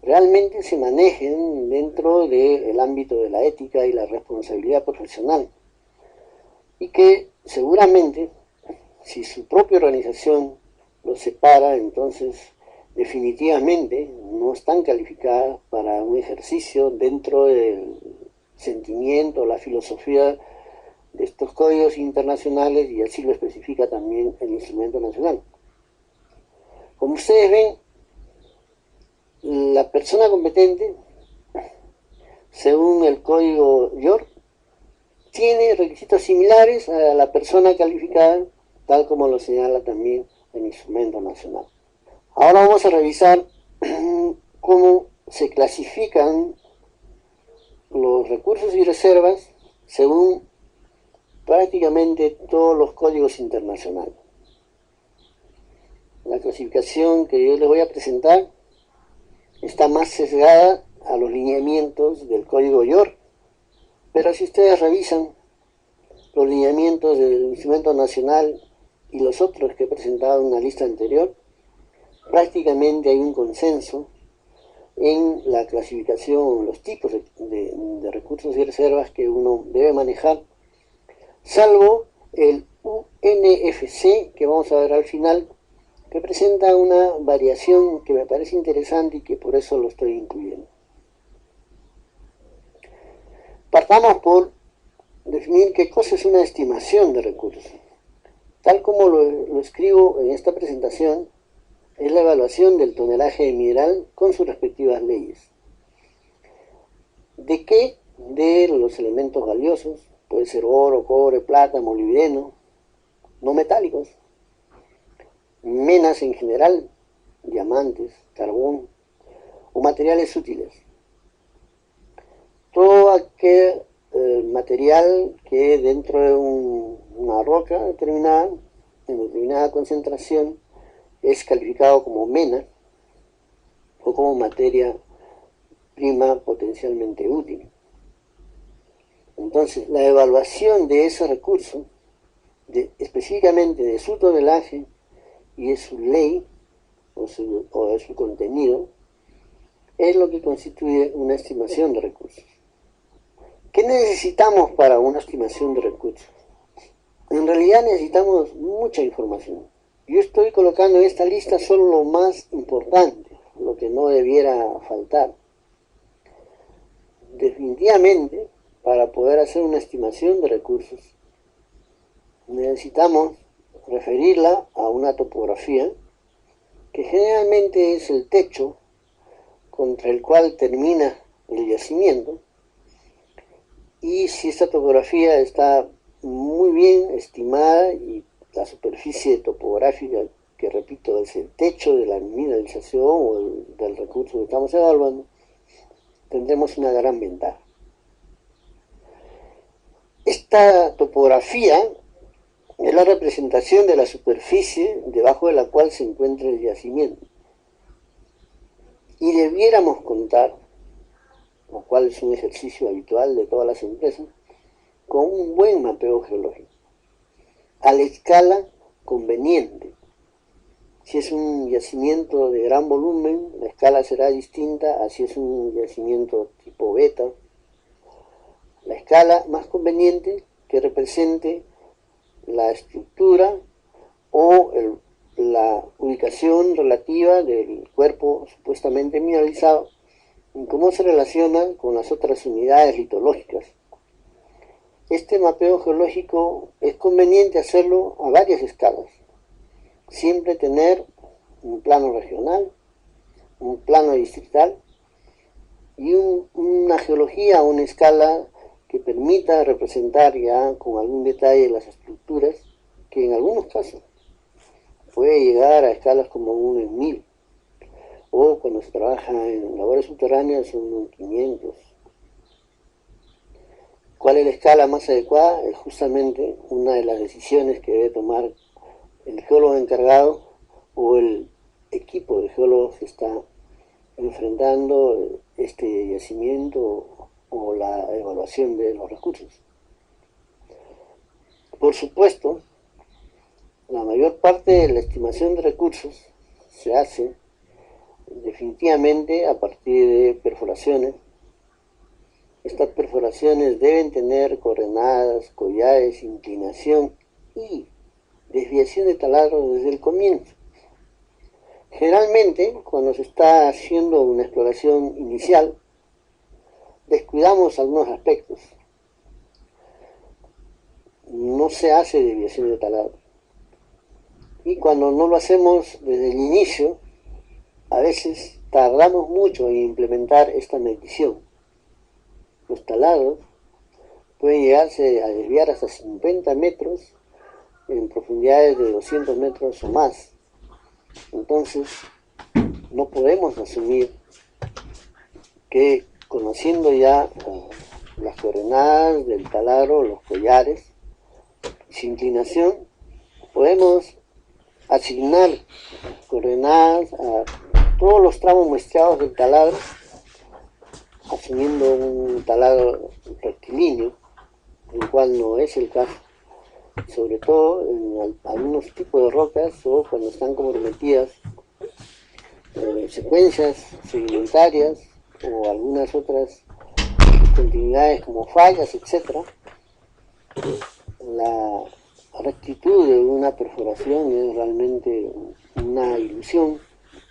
A: realmente se manejen dentro del ámbito de la ética y la responsabilidad profesional, y que seguramente si su propia organización los separa, entonces definitivamente no están calificadas para un ejercicio dentro del sentimiento, la filosofía de estos códigos internacionales, y así lo especifica también el instrumento nacional. Como ustedes ven, la persona competente, según el código York, tiene requisitos similares a la persona calificada, tal como lo señala también el instrumento nacional. Ahora vamos a revisar cómo se clasifican los recursos y reservas según prácticamente todos los códigos internacionales. La clasificación que yo les voy a presentar está más sesgada a los lineamientos del código York, pero si ustedes revisan los lineamientos del instrumento nacional y los otros que he presentado en una lista anterior, prácticamente hay un consenso en la clasificación, los tipos de recursos y reservas que uno debe manejar, salvo el UNFC, que vamos a ver al final, que presenta una variación que me parece interesante y que por eso lo estoy incluyendo. Partamos por definir qué cosa es una estimación de recursos. Tal como lo escribo en esta presentación, es la evaluación del tonelaje mineral con sus respectivas leyes. ¿De qué? De los elementos valiosos, puede ser oro, cobre, plata, molibdeno, no metálicos, menas en general, diamantes, carbón o materiales útiles. Todo aquel material que dentro de una roca determinada, en determinada concentración, es calificado como mena o como materia prima potencialmente útil. Entonces, la evaluación de ese recurso, específicamente de su tonelaje y de su ley o de su contenido, es lo que constituye una estimación de recursos. ¿Qué necesitamos para una estimación de recursos? En realidad necesitamos mucha información. Yo estoy colocando en esta lista solo lo más importante, lo que no debiera faltar. Definitivamente, para poder hacer una estimación de recursos, necesitamos referirla a una topografía, que generalmente es el techo contra el cual termina el yacimiento, y si esta topografía está muy bien estimada y la superficie topográfica, que repito es el techo de la mineralización o del recurso que estamos evaluando, tendremos una gran ventaja. Esta topografía es la representación de la superficie debajo de la cual se encuentra el yacimiento. Y debiéramos contar, lo cual es un ejercicio habitual de todas las empresas, con un buen mapeo geológico, a la escala conveniente. Si es un yacimiento de gran volumen, la escala será distinta a si es un yacimiento tipo beta. La escala más conveniente que represente la estructura o la ubicación relativa del cuerpo supuestamente mineralizado y cómo se relaciona con las otras unidades litológicas. Este mapeo geológico es conveniente hacerlo a varias escalas. Siempre tener un plano regional, un plano distrital y una geología a una escala que permita representar ya con algún detalle las estructuras, que en algunos casos puede llegar a escalas como 1 en 1000, o cuando se trabaja en labores subterráneas son 500. ¿Cuál es la escala más adecuada? Es justamente una de las decisiones que debe tomar el geólogo encargado o el equipo de geólogos que está enfrentando este yacimiento o la evaluación de los recursos. Por supuesto, la mayor parte de la estimación de recursos se hace definitivamente a partir de perforaciones. Estas perforaciones deben tener coordenadas, collares, inclinación y desviación de taladro desde el comienzo. Generalmente, cuando se está haciendo una exploración inicial, descuidamos algunos aspectos. No se hace desviación de taladro. Y cuando no lo hacemos desde el inicio, a veces tardamos mucho en implementar esta medición. Los taladros pueden llegarse a desviar hasta 50 metros en profundidades de 200 metros o más. Entonces, no podemos asumir que conociendo ya las coordenadas del taladro, los collares, su inclinación, podemos asignar coordenadas a todos los tramos muestreados del taladro, asumiendo un taladro rectilíneo, el cual no es el caso, sobre todo en algunos tipos de rocas o cuando están comprometidas secuencias sedimentarias o algunas otras continuidades como fallas, etc. La rectitud de una perforación es realmente una ilusión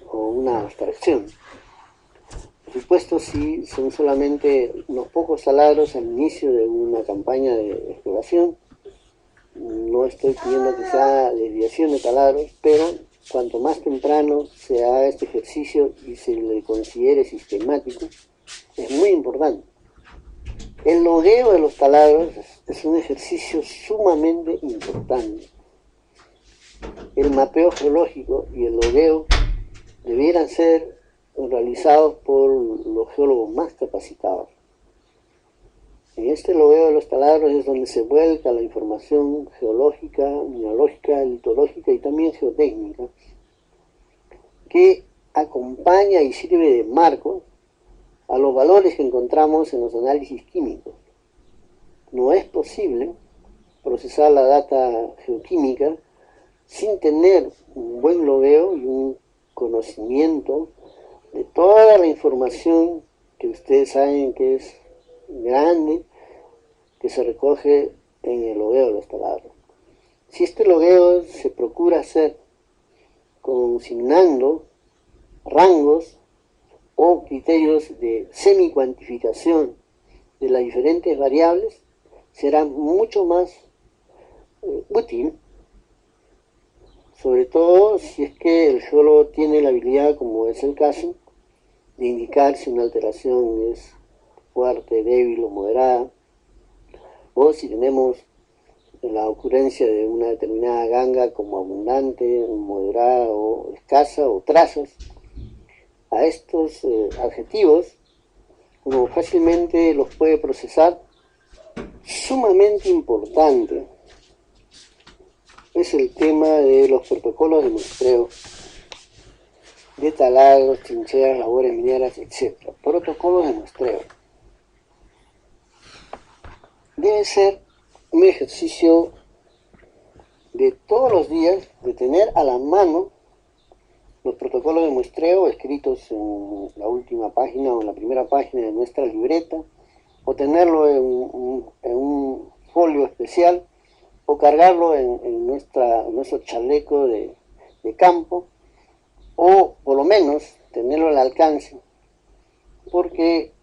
A: o una abstracción. Por supuesto, si son solamente unos pocos taladros al inicio de una campaña de exploración, no estoy pidiendo que sea desviación de taladros, pero cuanto más temprano se haga este ejercicio y se le considere sistemático, es muy importante. El logueo de los taladros es un ejercicio sumamente importante. El mapeo geológico y el logueo debieran ser realizados por los geólogos más capacitados. En este logueo de los taladros es donde se vuelca la información geológica, mineralógica, litológica y también geotécnica, que acompaña y sirve de marco a los valores que encontramos en los análisis químicos. No es posible procesar la data geoquímica sin tener un buen logueo y un conocimiento de toda la información que ustedes saben que es grande, que se recoge en el logueo de los taladros. Si este logueo se procura hacer consignando rangos o criterios de semi-cuantificación de las diferentes variables, será mucho más útil, sobre todo si es que el geólogo tiene la habilidad, como es el caso, de indicar si una alteración es fuerte, débil o moderada, o si tenemos la ocurrencia de una determinada ganga como abundante, moderada o escasa, o trazas. A estos adjetivos uno fácilmente los puede procesar. Sumamente importante es el tema de los protocolos de muestreo de taladros, trincheras, labores mineras, etc. Protocolos de muestreo. Debe ser un ejercicio de todos los días de tener a la mano los protocolos de muestreo escritos en la última página o en la primera página de nuestra libreta, o tenerlo en un folio especial, o cargarlo en nuestro chaleco de campo, o por lo menos tenerlo al alcance, porque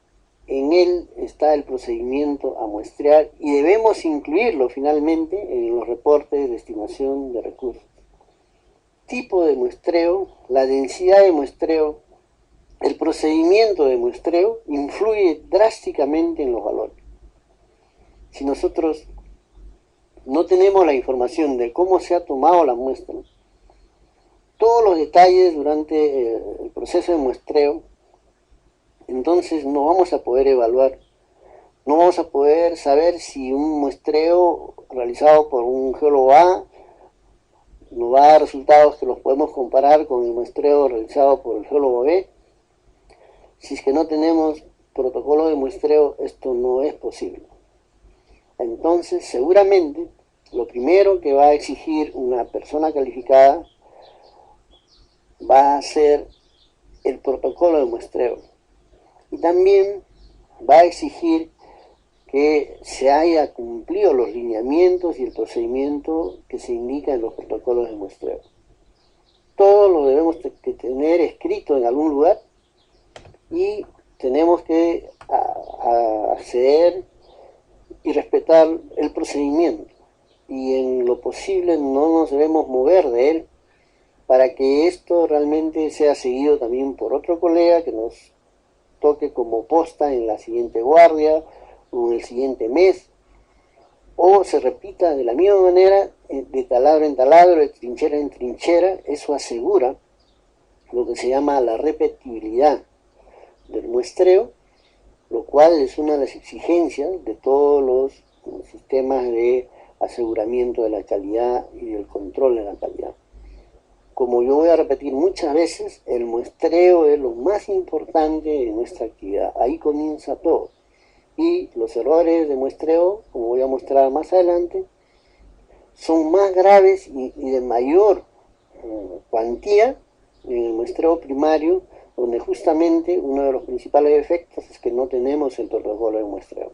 A: en él está el procedimiento a muestrear y debemos incluirlo finalmente en los reportes de estimación de recursos. Tipo de muestreo, la densidad de muestreo, el procedimiento de muestreo influye drásticamente en los valores. Si nosotros no tenemos la información de cómo se ha tomado la muestra, todos los detalles durante el proceso de muestreo, entonces no vamos a poder evaluar, no vamos a poder saber si un muestreo realizado por un geólogo A nos va a dar resultados que los podemos comparar con el muestreo realizado por el geólogo B. Si es que no tenemos protocolo de muestreo, esto no es posible. Entonces, seguramente, lo primero que va a exigir una persona calificada va a ser el protocolo de muestreo. Y también va a exigir que se haya cumplido los lineamientos y el procedimiento que se indica en los protocolos de muestreo. Todo lo debemos tener escrito en algún lugar y tenemos que acceder y respetar el procedimiento, y en lo posible no nos debemos mover de él para que esto realmente sea seguido también por otro colega que nos toque como posta en la siguiente guardia o en el siguiente mes, o se repita de la misma manera, de taladro en taladro, de trinchera en trinchera. Eso asegura lo que se llama la repetibilidad del muestreo, lo cual es una de las exigencias de todos los sistemas de aseguramiento de la calidad y del control de la calidad. Como yo voy a repetir muchas veces, el muestreo es lo más importante de nuestra actividad. Ahí comienza todo. Y los errores de muestreo, como voy a mostrar más adelante, son más graves y de mayor cuantía en el muestreo primario, donde justamente uno de los principales efectos es que no tenemos el protocolo de muestreo.